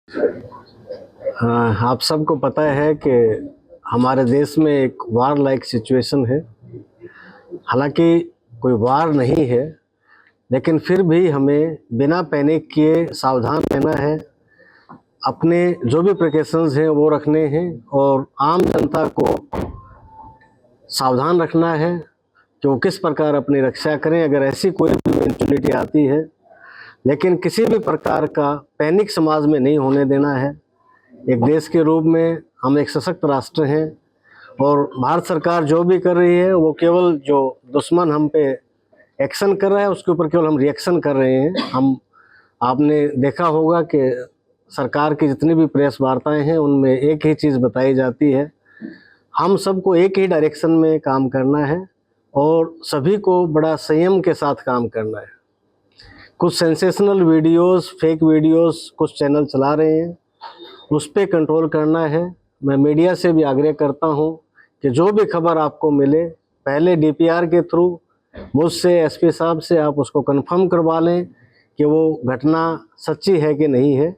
हाँ, आप सबको पता है कि हमारे देश में एक वार लाइक सिचुएशन है। हालांकि कोई वार नहीं है, लेकिन फिर भी हमें बिना पैनिक किए सावधान रहना है। अपने जो भी प्रिकॉशंस हैं वो रखने हैं और आम जनता को सावधान रखना है कि वो किस प्रकार अपनी रक्षा करें अगर ऐसी कोई भी इवेंचुअलिटी आती है। लेकिन किसी भी प्रकार का पैनिक समाज में नहीं होने देना है। एक देश के रूप में हम एक सशक्त राष्ट्र हैं और भारत सरकार जो भी कर रही है वो केवल जो दुश्मन हम पे एक्शन कर रहा है उसके ऊपर केवल हम रिएक्शन कर रहे हैं। आपने देखा होगा कि सरकार की जितनी भी प्रेस वार्ताएं हैं उनमें एक ही चीज़ बताई जाती है, हम सबको एक ही डायरेक्शन में काम करना है और सभी को बड़ा संयम के साथ काम करना है। कुछ सेंसेशनल वीडियोस, फेक वीडियोस कुछ चैनल चला रहे हैं, उस पर कंट्रोल करना है। मैं मीडिया से भी आग्रह करता हूं कि जो भी खबर आपको मिले पहले डीपीआर के थ्रू मुझसे, एसपी साहब से आप उसको कंफर्म करवा लें कि वो घटना सच्ची है कि नहीं है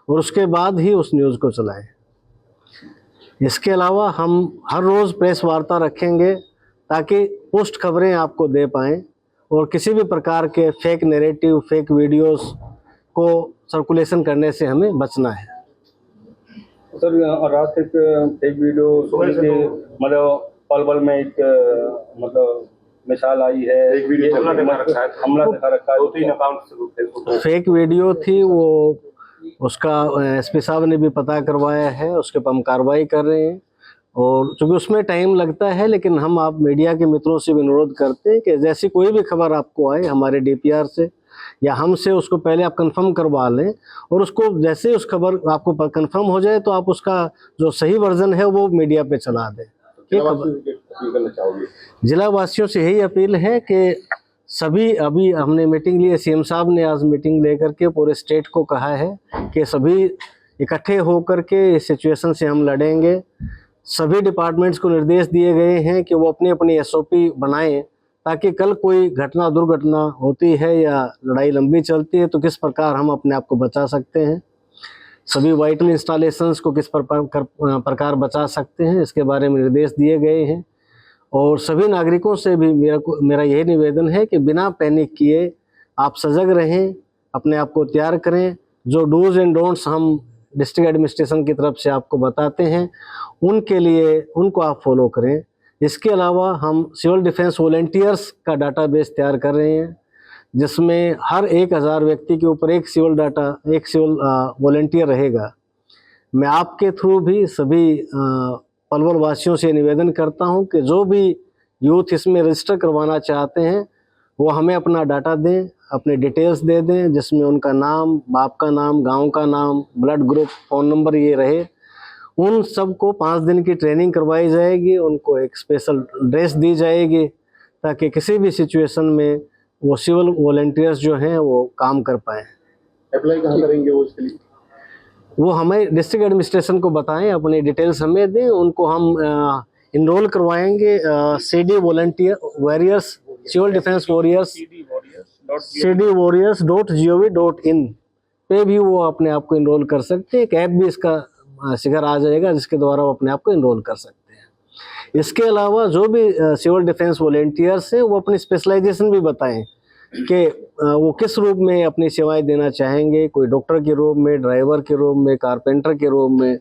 और उसके बाद ही उस न्यूज़ को चलाएं। इसके अलावा हम हर रोज़ प्रेस वार्ता रखेंगे ताकि पोस्ट खबरें आपको दे पाएँ और किसी भी प्रकार के फेक नैरेटिव, फेक वीडियोस को सर्कुलेशन करने से हमें बचना है। सर रात एक फेक वीडियो मतलब पल पल में एक मतलब मिसाल आई है, एक वीडियो हमला दिखा रखा है 2-3 अकाउंट से फेक वीडियो थी, वो उसका एसपी साहब ने भी पता करवाया है, उसके पर हम कार्रवाई कर रहे हैं और चूँकि उसमें टाइम लगता है, लेकिन हम आप मीडिया के मित्रों से भी अनुरोध करते हैं कि जैसी कोई भी खबर आपको आए हमारे डीपीआर से या हमसे, उसको पहले आप कंफर्म करवा लें और उसको जैसे उस खबर आपको कंफर्म हो जाए तो आप उसका जो सही वर्जन है वो मीडिया पे चला दें। जिला वासियों से यही अपील है कि सभी, अभी हमने मीटिंग ली है, सीएम साहब ने आज मीटिंग लेकर के पूरे स्टेट को कहा है कि सभी इकट्ठे होकर के इस सिचुएशन से हम लड़ेंगे। सभी डिपार्टमेंट्स को निर्देश दिए गए हैं कि वो अपनी अपनी एसओपी बनाएं ताकि कल कोई घटना, दुर्घटना होती है या लड़ाई लंबी चलती है तो किस प्रकार हम अपने आप को बचा सकते हैं। सभी वाइटल इंस्टॉलेशंस को किस प्रकार बचा सकते हैं, इसके बारे में निर्देश दिए गए हैं। और सभी नागरिकों से भी मेरा यही निवेदन है कि बिना पैनिक किए आप सजग रहें, अपने आप को तैयार करें। जो डूज एंड डोंट्स हम डिस्ट्रिक्ट एडमिनिस्ट्रेशन की तरफ से आपको बताते हैं उनके लिए उनको आप फॉलो करें। इसके अलावा हम सिविल डिफेंस वॉलंटियर्स का डाटाबेस तैयार कर रहे हैं जिसमें हर 1000 व्यक्ति के ऊपर एक सिविल वॉलंटियर रहेगा। मैं आपके थ्रू भी सभी पलवल वासियों से निवेदन करता हूं कि जो भी यूथ इसमें रजिस्टर करवाना चाहते हैं वो हमें अपना डाटा दें, अपने डिटेल्स दे दें जिसमें उनका नाम, बाप का नाम, गांव का नाम, ब्लड ग्रुप, फ़ोन नंबर ये रहे। उन सबको 5 दिन की ट्रेनिंग करवाई जाएगी, उनको एक स्पेशल ड्रेस दी जाएगी ताकि किसी भी सिचुएशन में वो सिविल वॉलंटियर्स जो हैं वो काम कर पाएँ। अप्लाई कहाँ करेंगे वो इसके लिए? वो हमें डिस्ट्रिक्ट एडमिनिस्ट्रेशन को बताएं, अपनी डिटेल्स हमें दें, उनको हम इनरोल करवाएंगे CD volunteer warriors, civil defence warriors cdwarriors.gov.in पे भी वो अपने आप को इनरोल कर सकते हैं। एक ऐप भी इसका शिखर आ जाएगा जिसके द्वारा वो अपने आप को इनरोल कर सकते हैं। इसके अलावा जो भी सिविल डिफेंस वॉलंटियर्स हैं वो अपनी स्पेशलाइजेशन भी बताएं कि वो किस रूप में अपनी सेवाएं देना चाहेंगे, कोई डॉक्टर के रूप में, ड्राइवर के रूप में, कारपेंटर के रूप में।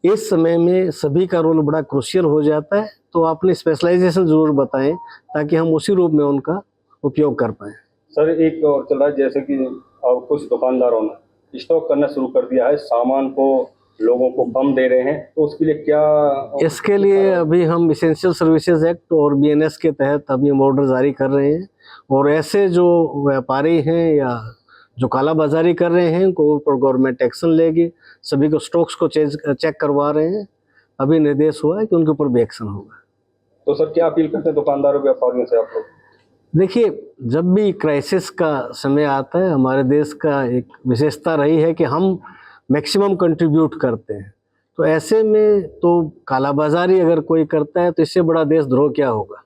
इस समय में सभी का रोल बड़ा क्रूशियल हो जाता है, तो अपनी स्पेशलाइजेशन ज़रूर बताएं ताकि हम उसी रूप में उनका उपयोग कर पाएँ। सर एक और चल रहा है जैसे कि अब कुछ दुकानदारों ने स्टॉक करना शुरू कर दिया है, सामान को लोगों को कम दे रहे हैं, तो उसके लिए क्या? इसके लिए अभी हम इसेंशियल सर्विसेज एक्ट और बीएनएस के तहत अभी हम ऑर्डर जारी कर रहे हैं और ऐसे जो व्यापारी हैं या जो कालाबाजारी कर रहे हैं उनको ऊपर गवर्नमेंट एक्शन लेगी। सभी को स्टॉक्स को चेक करवा रहे हैं, अभी निर्देश हुआ है कि उनके ऊपर भी एक्शन होगा। तो सर क्या अपील करते हैं दुकानदारों, व्यापारियों से आप लोग? देखिए, जब भी क्राइसिस का समय आता है, हमारे देश का एक विशेषता रही है कि हम मैक्सिमम कंट्रीब्यूट करते हैं, तो ऐसे में तो कालाबाजारी अगर कोई करता है तो इससे बड़ा देशद्रोह क्या होगा।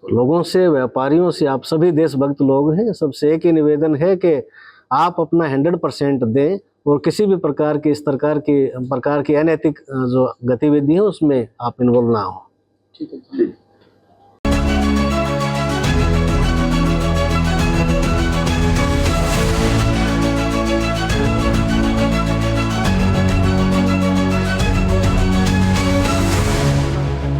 तो लोगों से, व्यापारियों से, आप सभी देशभक्त लोग हैं, सबसे एक ही निवेदन है कि आप अपना 100% दें और किसी भी प्रकार की इस प्रकार की अनैतिक जो गतिविधि है उसमें आप इन्वॉल्व ना हो। ठीक है।